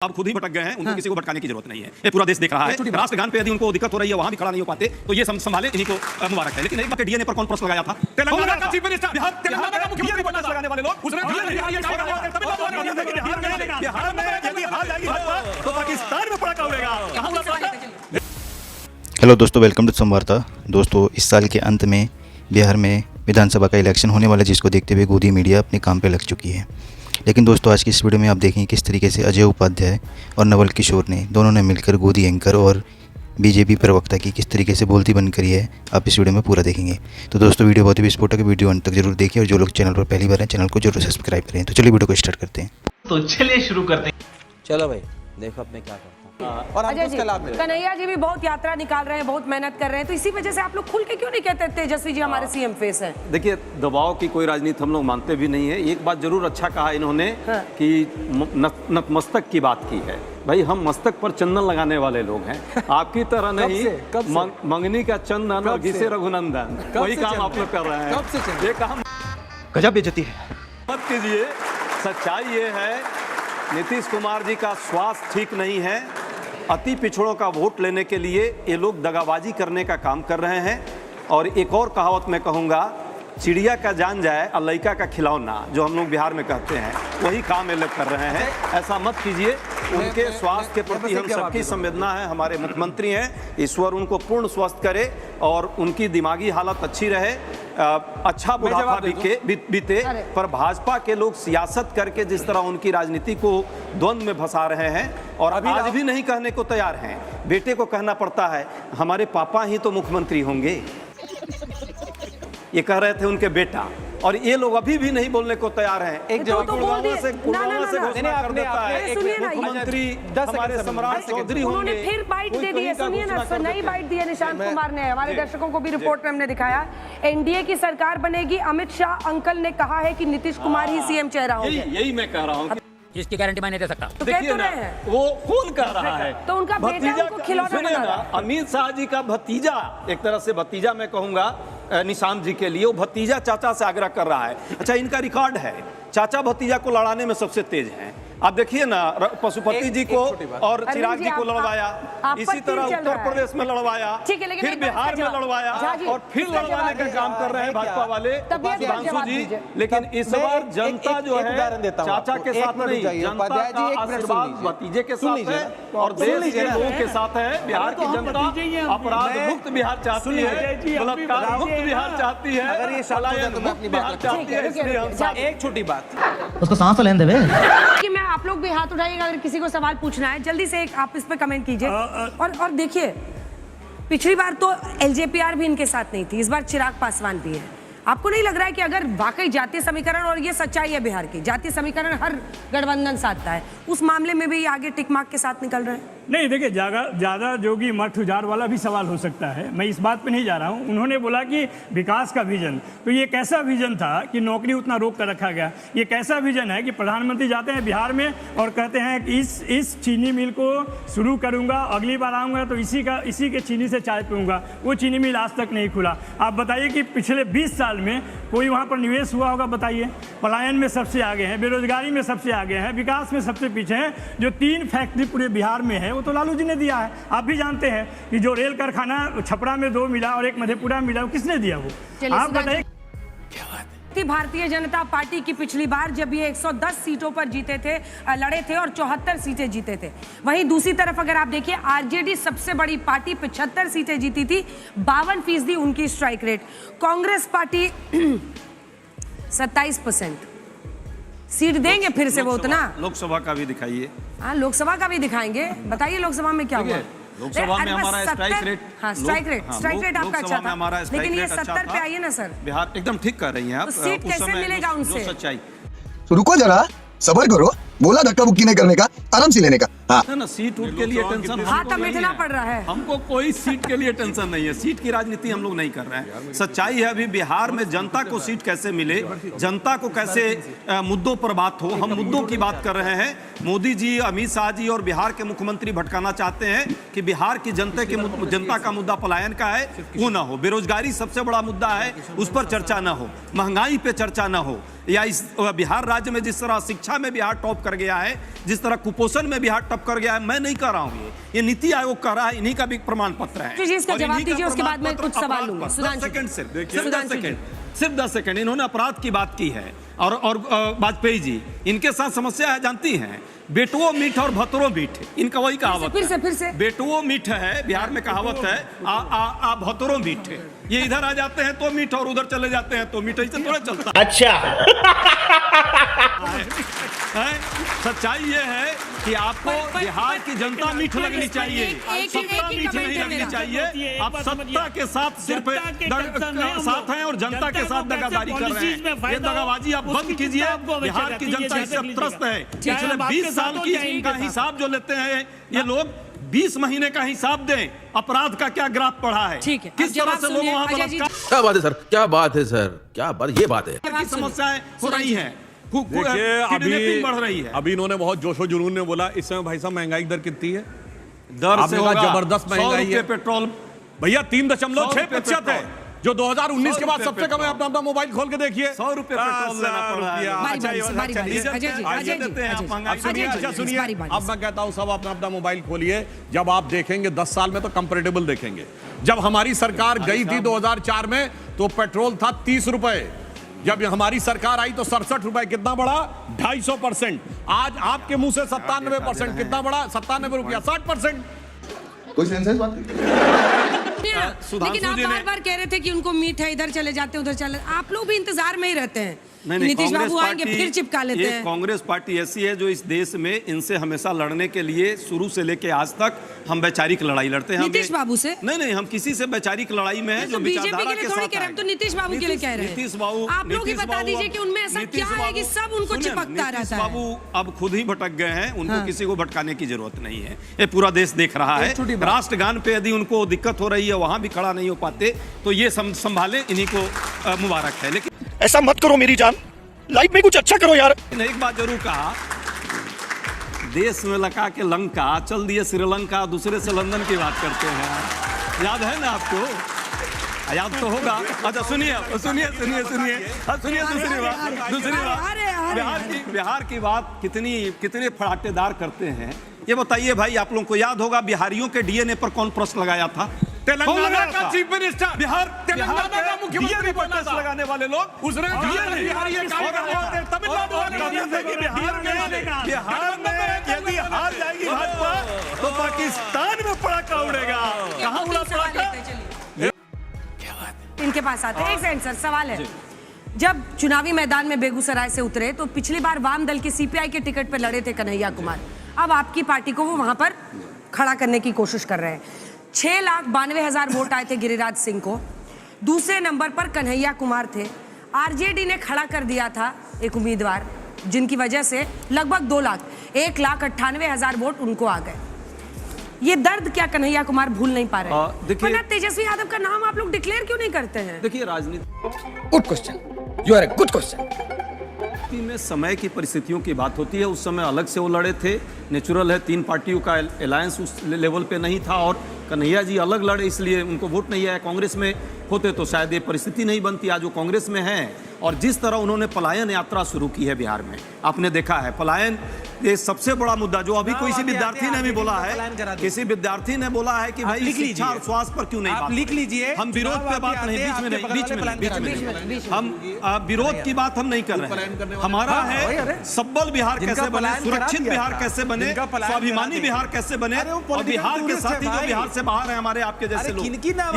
अब खुद ही भटक गए हैं, उनको किसी को भटकाने की जरूरत नहीं है। ये पूरा देश देख रहा है। राष्ट्रगान पे यदि उनको दिक्कत हो रही है, वहां भी खड़ा नहीं हो पाते, तो ये संभाले, इन्हीं को मुबारक है। लेकिन एक बार डीएनए पर कौन प्रश्न लगाया था? तेलंगाना का चीफ मिनिस्टर, तेलंगाना का मुख्यमंत्री बनना लगाने वाले लोग, उसने बिहार में यदि हार जाएगी भाजपा तो पाकिस्तान में पड़ाका उड़ेगा। हेलो दोस्तों, वेलकम टू संवार्ता। दोस्तों, इस साल के अंत में बिहार में विधानसभा का इलेक्शन होने वाला, जिसको देखते हुए गोदी मीडिया अपने काम पे लग चुकी है। लेकिन दोस्तों, आज की इस वीडियो में आप देखेंगे किस तरीके से अजय उपाध्याय और नवल किशोर ने दोनों ने मिलकर गोदी एंकर और बीजेपी प्रवक्ता की किस तरीके से बोलती बंद करी है, आप इस वीडियो में पूरा देखेंगे। तो दोस्तों, वीडियो बहुत ही विस्फोटक है, वीडियो अंत तक जरूर देखिए और जो लोग चैनल पर पहली बार हैं, चैनल को जरूर सब्सक्राइब करें। तो चलिए वीडियो को स्टार्ट करते हैं। तो चलिए शुरू करते हैं। चलो भाई, देखो अब मैं क्या करता हूँ। और अजय जी, कन्हैया जी भी बहुत यात्रा निकाल रहे हैं, बहुत मेहनत कर रहे हैं, तो इसी वजह से आप लोग खुल के क्यों नहीं कहते तेजस्वी जी हमारे सीएम फेस हैं? देखिए, दबाव की कोई राजनीति हम लोग मानते भी नहीं है। एक बात जरूर अच्छा कहा इन्होंने कि नतमस्तक की बात की है। भाई, हम मस्तक पर चंदन लगाने वाले लोग हैं, आपकी तरह नहीं। मंगनी का चंदन और घिसे रघुनंदन, वही काम आप लोग कर रहे हैं। ये काम गजब बेइज्जती है, मत कीजिए। सच्चाई ये है, नीतीश कुमार जी का स्वास्थ्य ठीक नहीं है। अति पिछड़ों का वोट लेने के लिए ये लोग दगाबाजी करने का काम कर रहे हैं। और एक और कहावत मैं कहूँगा, चिड़िया का जान जाए और लड़का का खिलौना, जो हम लोग बिहार में कहते हैं, वही काम ये लोग कर रहे हैं। ऐसा मत कीजिए। उनके स्वास्थ्य के प्रति हम सबकी संवेदना है। हमारे मुख्यमंत्री हैं, ईश्वर उनको पूर्ण स्वस्थ करे और उनकी दिमागी हालत अच्छी रहे, अच्छा बुढ़ापा बीते। पर भाजपा के लोग सियासत करके जिस तरह उनकी राजनीति को द्वंद्व में फंसा रहे हैं, और आज भी नहीं कहने को तैयार हैं। बेटे को कहना पड़ता है हमारे पापा ही तो मुख्यमंत्री होंगे, ये कह रहे थे उनके बेटा, और ये लोग अभी भी नहीं बोलने को तैयार हैं। एक जगह गुड़गांव से घोषणा कर देता है मुख्यमंत्री हमारे सम्राट चौधरी होंगे। उन्होंने फिर बाइट दे दी है, सुनिए ना, नई बाइट दी है निशांत कुमार ने। हमारे दर्शकों को भी रिपोर्ट में हमने दिखाया, एनडीए की सरकार बनेगी। अमित शाह अंकल ने कहा है कि नीतीश कुमार ही सीएम चेहरा होंगे। यही मैं कह रहा हूँ। इसकी गारंटी मैं नहीं दे सकता। तो कहते रहे हैं, वो कौन कह रहा है? तो उनका बेटा उनको खिलौना बना रहा है। अमित शाह जी का भतीजा, एक तरह से भतीजा मैं कहूंगा निशांत जी के लिए, वो भतीजा चाचा से आग्रह कर रहा है। अच्छा, इनका रिकॉर्ड है, चाचा भतीजा को लड़ाने में सबसे तेज हैं। आप देखिए ना, पशुपति जी को और चिराग जी को लड़वाया, इसी तरह उत्तर प्रदेश में लड़वाया, फिर बिहार में लड़वाया, और फिर लड़वाने का काम कर रहे हैं भाजपा वाले सुधांशु जी। लेकिन इस बार जनता जो है चाचा के साथ नहीं, जनता का आशीर्वाद भतीजे के साथ है और देश के लोगों के साथ है। बिहार की जनता अपराध मुक्त बिहार चाहती है, बलात्कार मुक्त बिहार चाहती है, अगर ये पलायन मुक्त बिहार चाहती है। इसलिए हम एक छोटी बात, उसको सांस तो लेने देवे। कि मैं आप लोग भी हाथ उठाइएगा अगर किसी को सवाल पूछना है, जल्दी से एक आप इस पे कमेंट कीजिए। और देखिए, पिछली बार तो एलजेपीआर भी इनके साथ नहीं थी, इस बार चिराग पासवान भी है। आपको नहीं लग रहा है कि अगर वाकई जातीय समीकरण, और ये सच्चाई है बिहार की, जातीय समीकरण हर गठबंधन साधता है, उस मामले में भी आगे टिक मार्क के साथ निकल रहे हैं? नहीं, देखिए, ज़्यादा जोगी मठ उजाड़ वाला भी सवाल हो सकता है। मैं इस बात पे नहीं जा रहा हूँ। उन्होंने बोला कि विकास का विजन, तो ये कैसा विजन था कि नौकरी उतना रोक कर रखा गया? ये कैसा विजन है कि प्रधानमंत्री जाते हैं बिहार में और कहते हैं कि इस चीनी मिल को शुरू करूँगा, अगली बार आऊँगा तो इसी के चीनी से चाय पीऊँगा। वो चीनी मिल आज तक नहीं खुला। आप बताइए कि पिछले 20 साल में कोई वहाँ पर निवेश हुआ होगा? बताइए। पलायन में सबसे आगे हैं, बेरोजगारी में सबसे आगे हैं, विकास में सबसे पीछे हैं। जो 3 फैक्ट्री पूरे बिहार में है, वो तो लालू जी ने दिया है। आप भी जानते हैं कि जो रेल कारखाना छपरा में 2 मिला और एक मधेपुरा में मिला, वो किसने दिया? वो आप बताइए। भारतीय जनता पार्टी की पिछली बार जब ये 110 सीटों पर जीते थे, लड़े थे और 74 सीटें जीते थे। वहीं दूसरी तरफ अगर आप देखिए, आरजेडी सबसे बड़ी पार्टी 75 सीटें जीती थी, 52% उनकी strike rate. Congress party 27% seat देंगे फिर से, वो उतना। लोकसभा का भी दिखाइए। हाँ, लोकसभा का भी दिखाएंगे। बताइए लोकसभा में क्या हुआ? लोकसभा में हमारा स्ट्राइक रेट, हाँ, स्ट्राइक रेट आपका अच्छा था, लेकिन ये 70 पे आइए ना सर। बिहार एकदम ठीक कर रही हैं आप। तो सीट कैसे मिलेगा उनसे? सच्चाई। रुको जरा, सबर करो। बोला धक्का बुक्की नहीं करने का, आराम से लेने का। हाँ ना, सीट उठ के लिए टेंशन हाथ मिटना पड़ रहा है। हमको कोई सीट के लिए टेंशन नहीं है। सीट की राजनीति हम लोग नहीं कर रहे हैं। सच्चाई है, अभी बिहार में जनता को सीट कैसे मिले, जनता को कैसे मुद्दों पर बात हो, हम मुद्दों की बात कर रहे हैं। मोदी जी, अमित शाह जी और बिहार के मुख्यमंत्री भटकाना चाहते हैं कि बिहार की जनता का मुद्दा पलायन का है, वो ना हो। बेरोजगारी सबसे बड़ा मुद्दा है, उस पर चर्चा ना हो। महंगाई पे चर्चा ना हो। या इस बिहार राज्य में जिस तरह शिक्षा में बिहार टॉप कर गया है, जिस तरह कुपोषण में बिहार टॉप कर गया है, मैं नहीं कह रहा हूं, ये नीति आयोग कह रहा है, इन्हीं का भी प्रमाण पत्र है। जी, इसका और जवाब इन्हीं का दीजिए, उसके बाद मैं प्रमाण कुछ सवाल पत्र लूंगा। अपराध पर। सुधांशु 10 सेकंड जी। सिर्फ 10 सेकंड इन्होंने अपराध की बात की है। और वाजपेयी जी, इनके साथ समस्या है, जानती हैं, बेटुओ मीठ और भतरो मीठ, इनका वही कहावत फिर से बेटुओ मीठ है, बिहार में कहावत है, आ भतरो मीठ। ये इधर आ जाते हैं तो मीठ और उधर चले जाते हैं तो मीठ, ऐसे थोड़ा चलता है। सच्चाई ये है कि आपको बिहार की जनता मीठ लगनी चाहिए, सत्ता मीठ नहीं लगनी चाहिए। आप सत्ता के साथ सिर्फ साथ हैं और जनता के साथ दगादारी कर रहे हैं। ये दगाबाजी आप बंद कीजिए। बिहार की जनता इससे त्रस्त है। पिछले 20 साल की इनका हिसाब जो लेते हैं ये लोग, 20 महीने का हिसाब दें, अपराध का क्या ग्राफ पढ़ा है, ठीक है, किस तरह से लोग वहां बलात्कार, क्या बात है सर, क्या बात है सर, क्या बात, ये बात है। की समस्याएं हो रही है, देखिए किडनैपिंग बढ़ रही है। अभी इन्होंने बहुत जोशो जुनून में बोला, इस समय भाई साहब महंगाई दर कितनी है? दर से होगा जबरदस्त महंगाई है। पेट्रोल भैया 3.6% है, जो 2019 के बाद सबसे कम है। अपना मोबाइल खोल के देखिए, 100 रुपए पेट्रोल लेना पड़ रहा है। सुनिए, अब मैं कहता हूं सब अपना मोबाइल खोलिए, जब आप देखेंगे 10 साल में तो कंपैरेटिबल देखेंगे। जब हमारी सरकार गई थी 2004 में तो पेट्रोल था 30 रुपए, जब हमारी सरकार आई तो 67 रुपए, कितना बढ़ा? 250%। आज आपके मुंह से 97%, कितना बढ़ा? 97 रुपया, 60%। कोई सेंस है इस बात की? लेकिन आप बार-बार कह रहे थे कि उनको मीठ है, इधर चले जाते हैं उधर चले, आप लोग भी इंतजार में ही रहते हैं। नीतीश बाबू आएंगे फिर चिपका लेते हैं। कांग्रेस पार्टी ऐसी है जो इस देश में इनसे हमेशा लड़ने के लिए शुरू से लेके आज तक हम वैचारिक लड़ाई लड़ते हैं। नीतीश बाबू से नहीं, हम किसी से वैचारिक लड़ाई में है जो बीजेपी के लिए थोड़ी कह रहे हैं, तो नीतीश बाबू के लिए कह रहे हैं। नीतीश बाबू, आप लोग ही बता दीजिए कि उनमें ऐसा क्या है कि सब उनको चिपकता रहता है। बाबू अब खुद ही भटक गए हैं, उनको किसी को भटकाने की जरूरत नहीं है। ये पूरा देश देख रहा है। राष्ट्रगान पे यदि उनको दिक्कत हो रही है, वहां भी खड़ा नहीं हो पाते, तो ये संभाले, इन्हीं को मुबारक है। लेकिन ऐसा मत करो मेरी जान, लाइफ में कुछ अच्छा करो यार। एक बात जरूर कहा, देश में लगा के लंका चल दिए श्रीलंका, दूसरे से लंदन की बात करते हैं। याद है ना आपको? याद तो होगा। अच्छा सुनिए दूसरी बात, बिहार की बात कितने फड़ाटेदार करते हैं ये बताइए भाई। आप लोगों को याद होगा बिहारियों के डीएनए पर कौन प्रश्न लगाया था? तेलंगाना का चीफ मिनिस्टर, बिहार तेलंगाना का मुख्यमंत्री बनना था। लगाने वाले लोग उसने बिहार में तमिलनाडु बिहार में यदि हार जाएगी भाजपा तो पाकिस्तान में पड़ाका उड़ेगा। कहाँ उड़ा पड़ाका? इनके पास आते हैं। एक सेकंड सर, सवाल है, जब चुनावी मैदान में बेगूसराय से उतरे तो पिछली बार वाम दल के सीपीआई के टिकट पर लड़े थे कन्हैया कुमार, अब आपकी पार्टी को वो वहां पर खड़ा करने की कोशिश कर रहे हैं। 6,92,000 वोट आए थे गिरिराज सिंह को, दूसरे नंबर पर कन्हैया कुमार थे। आरजेडी ने खड़ा कर दिया था एक उम्मीदवार, जिनकी वजह से लगभग 1,98,000 वोट उनको आ गए। ये दर्द क्या कन्हैया कुमार भूल नहीं पा रहे? देखिए, तेजस्वी यादव का नाम आप लोग डिक्लेयर क्यों नहीं करते हैं? देखिए, राजनीति good question, you are a good question. में समय की परिस्थितियों की बात होती है। उस समय अलग से वो लड़े थे, नेचुरल है, 3 पार्टियों का अलायंस उस लेवल पे नहीं था, और कन्हैया जी अलग लड़े, इसलिए उनको वोट नहीं आया। कांग्रेस में होते तो शायद ये परिस्थिति नहीं बनती आज वो कांग्रेस में है। और जिस तरह उन्होंने पलायन यात्रा शुरू की है बिहार में, आपने देखा है पलायन ये सबसे बड़ा मुद्दा जो अभी कोई विद्यार्थी ने भी बोला है, किसी विद्यार्थी ने बोला है कि भाई शिक्षा और स्वास्थ्य पर क्यों नहीं बात लिख लीजिए। हम विरोध पे बात नहीं, बीच में हम विरोध की बात हम नहीं कर रहे हैं। हमारा है सबल बिहार कैसे बने, सुरक्षित बिहार कैसे बने, स्वाभिमानी बिहार कैसे बने, और बिहार के साथी जो बिहार से बाहर है हमारे आपके जैसे लोग,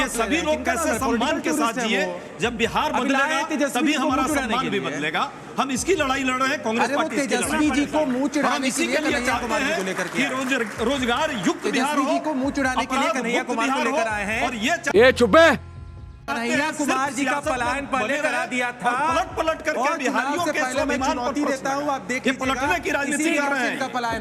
ये सभी लोग कैसे सम्मान के साथ जिए। जब बिहार बदलेगा तभी हमारा सम्मान भी बदलेगा। हम इसकी लड़ाई लड़ रहे हैं कांग्रेस पार्टी। तेजस्वी जी को मुंह चिढ़ाने इसी के लिए चाहते हैं कि रोजगार युक्त बिहार हो, को मुंह चिढ़ाने के लिए कन्हैया कुमार को लेकर आए हैं। और ये चुप है। कन्हैया कुमार जी का पलायन पहले करा दिया था, पलट करके बिहारियों के स्वाभिमान पर देता हूं। आप देखिए, पलटने की राजनीति कर रहे हैं।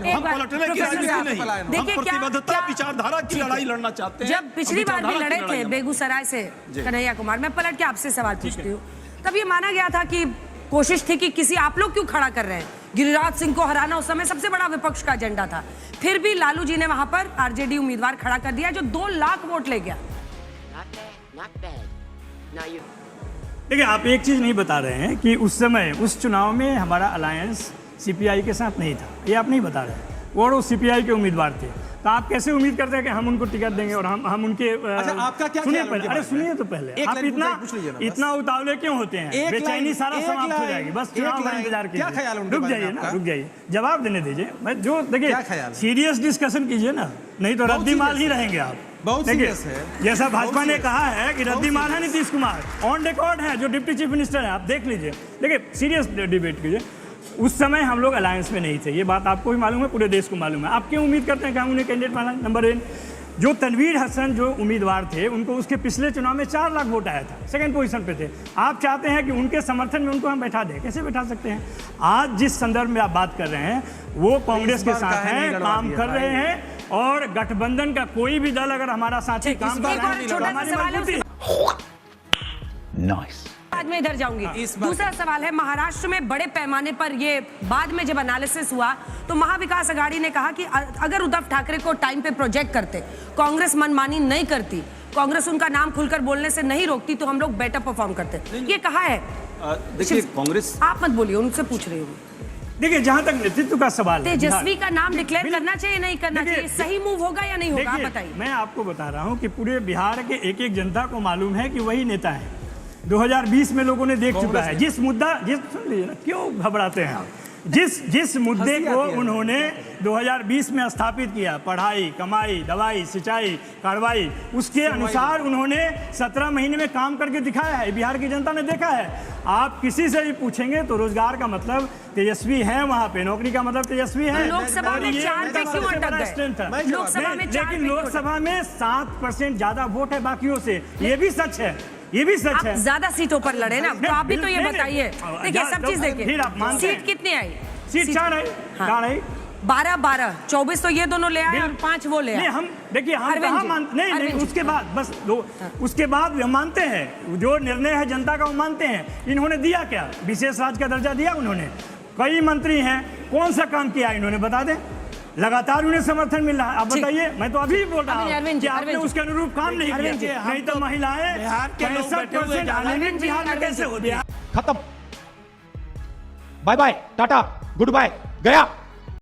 हम पलटने की राजनीति नहीं, हम प्रतिबद्धता विचारधारा की लड़ाई लड़ना चाहते हैं। जब पिछली बार भी लड़े थे बेगूसराय से कन्हैया कुमार, मैं पलट के आपसे सवाल पूछती हूँ, तब ये माना गया था कि कोशिश थी कि किसी आप लोग क्यों खड़ा कर रहे हैं, गिरिराज सिंह को हराना उस समय सबसे बड़ा विपक्ष का एजेंडा था। फिर भी लालू जी ने वहां पर आरजेडी उम्मीदवार खड़ा कर दिया जो 2 लाख वोट ले गया। देखिए, आप एक चीज़ नहीं बता रहे हैं कि उस समय उस चुनाव में हमारा अलायंस सीपीआई के साथ नहीं था, ये आप नहीं बता रहे हैं। वो सीपीआई के उम्मीदवार थे, तो आप कैसे उम्मीद करते हैं कि हम उनको टिकट देंगे और हम उनके अच्छा, आपका क्या सुनिए ख्याल पहले, उनके अरे बारे सुनिए में? तो पहले एक आप लाइन इतना उतावले क्यों होते हैं? बेचैनी सारा समाप्त हो जाएगी, बस चुनाव का इंतजार क्या ख्याल कीजिए। उनके रुक बारे में जाइए ना, आपका? रुक जाइए, जवाब देने दीजिए। मैं जो देखिए क्या ख्याल है? सीरियस डिस्कशन कीजिए ना, नहीं तो रद्दी माल ही रहेंगे आप। बहुत देखिए, सीरियस है। जैसा भाजपा बहुत ने सीरियस। कहा है कि रद्दी माल है नीतीश कुमार, ऑन रिकॉर्ड है, जो डिप्टी चीफ मिनिस्टर है, आप देख लीजिए। देखिए, सीरियस डिबेट कीजिए। उस समय हम लोग अलायंस में नहीं थे, ये बात आपको भी मालूम है, पूरे देश को मालूम है। आप क्यों उम्मीद करते हैं कि हम उन्हें कैंडिडेट माना? नंबर 1, जो तनवीर हसन जो उम्मीदवार थे, उनको उसके पिछले चुनाव में 4 लाख वोट आया था, सेकंड पोजीशन पे थे। आप चाहते हैं कि उनके समर्थन में उनको हम बैठा दें, कैसे बैठा सकते हैं? आज जिस संदर्भ में आप बात कर रहे हैं, वो कांग्रेस के साथ हैं, काम कर रहे हैं, और गठबंधन का कोई भी दल अगर हमारा साथी काम कर रहा है तो हमारी मजबूती। बाद में इधर जाऊंगी। दूसरा सवाल है, महाराष्ट्र में बड़े पैमाने पर ये बाद में जब एनालिसिस हुआ तो महाविकास आघाड़ी ने कहा कि अगर उद्धव ठाकरे को टाइम पे प्रोजेक्ट करते, कांग्रेस मनमानी नहीं करती, कांग्रेस उनका नाम खुलकर बोलने से नहीं रोकती, तो हम लोग बेटर परफॉर्म करते। ये कहा है। देखिए, कांग्रेस, आप मत बोलिए, उनसे पूछ रही हूँ। देखिए, जहां तक नेतृत्व का सवाल है, तेजस्वी का नाम डिक्लेयर करना चाहिए, नहीं करना चाहिए, सही मूव होगा या नहीं होगा, आप देखिए, बताइए। मैं आपको बता रहा हूं कि पूरे बिहार के एक जनता को मालूम है कि वही नेता है। 2020 में लोगों ने देख चुका है जिस मुद्दा, सुन लीजिए ना, क्यों घबराते हैं आप? जिस मुद्दे को उन्होंने 2020 में स्थापित किया, पढ़ाई, कमाई, दवाई, सिंचाई, कार्रवाई, उसके अनुसार उन्होंने 17 महीने में काम करके दिखाया है। बिहार की जनता ने देखा है। आप किसी से भी पूछेंगे तो रोजगार का मतलब तेजस्वी है, वहां पे नौकरी का मतलब तेजस्वी है। लोकसभा में 4 पे क्यों अटक गए? लोकसभा में 4 लेकिन लोकसभा में 7% ज्यादा वोट है बाकियों से, ये भी सच है, ये भी सच आप है। ज्यादा सीटों पर लड़े ना, तो आप भी तो ये बताइए। देखिए, सब चीज देखिए, फिर आप मानते सीट हैं? कितनी आई? सीट 4 आई, 4 आई। 12, 24 तो ये दोनों ले आए और 5 वो ले आए। नहीं, हम देखिए, हम अरविंद कहाँ जी, मानते नहीं, अरविंद जी। उसके बाद बस उसके बाद हम मानते हैं जो निर्णय है जनता का, वो मानते हैं। इन्होंने दिया क्या? विशेष राज्य का दर्जा दिया उन्होंने। कई मंत्री हैं, कौन सा काम किया इन्होंने, बता दें। लगातार उन्हें समर्थन मिल रहा है। आप बताइए, मैं तो अभी बोल रहा हूँ कि आपने उसके अनुरूप काम नहीं किया, नहीं तो महिलाएं 65% आनंदित बिहार में कैसे होती है? खत्म, bye bye, tata, goodbye, गया।